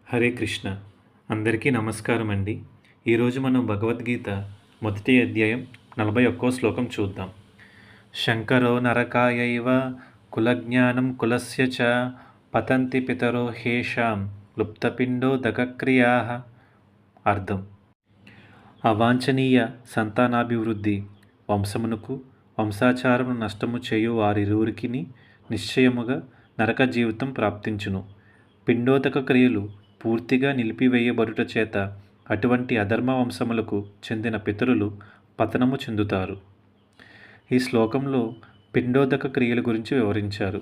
హరే కృష్ణ. అందరికీ నమస్కారం అండి. ఈరోజు మనం భగవద్గీత మొదటి అధ్యాయం 41వ శ్లోకం చూద్దాం. శంకరో నరకాయైవ కులజ్ఞానం కులస్య చ పతంతి పితరో హేషాం లుప్తపిండోదకక్రియాః. అర్థం: అవాంఛనీయ సంతానాభివృద్ధి వంశమునకు వంశాచారమును నష్టము చేయు వారిరువురికిని నిశ్చయముగా నరక జీవితం ప్రాప్తించును. పిండోదక క్రియలు పూర్తిగా నిలిపివేయబడుట చేత అటువంటి అధర్మ వంశములకు చెందిన పితరులు పతనము చెందుతారు. ఈ శ్లోకంలో పిండోదక క్రియల గురించి వివరించారు.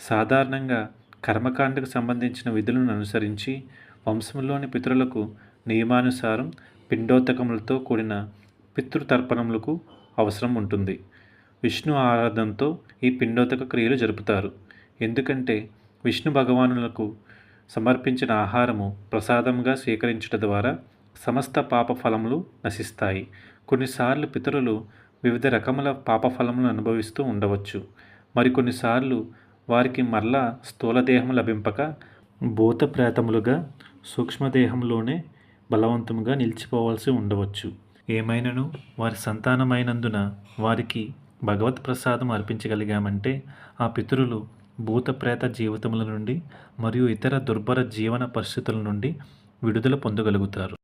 సాధారణంగా కర్మకాండకు సంబంధించిన విధులను అనుసరించి వంశంలోని పితరులకు నియమానుసారం పిండోదకములతో కూడిన పితృతర్పణములకు అవసరం ఉంటుంది. విష్ణు ఆరాధనతో ఈ పిండోదక క్రియలు జరుపుతారు. ఎందుకంటే విష్ణు భగవానులకు సమర్పించిన ఆహారము ప్రసాదంగా స్వీకరించుట ద్వారా సమస్త పాప ఫలములు నశిస్తాయి. కొన్నిసార్లు పితరులు వివిధ రకముల పాపఫలములను అనుభవిస్తూ ఉండవచ్చు. మరికొన్నిసార్లు వారికి మరలా స్థూలదేహం లభింపక భూత ప్రేతములుగా సూక్ష్మదేహంలోనే బలవంతముగా నిలిచిపోవాల్సి ఉండవచ్చు. ఏమైనను వారి సంతానమైనందున వారికి భగవత్ ప్రసాదం అర్పించగలిగామంటే ఆ పితరులు భూత ప్రేత జీవితముల నుండి మరియు ఇతర దుర్భర జీవన పరిస్థితుల నుండి విడుదల పొందగలుగుతారు.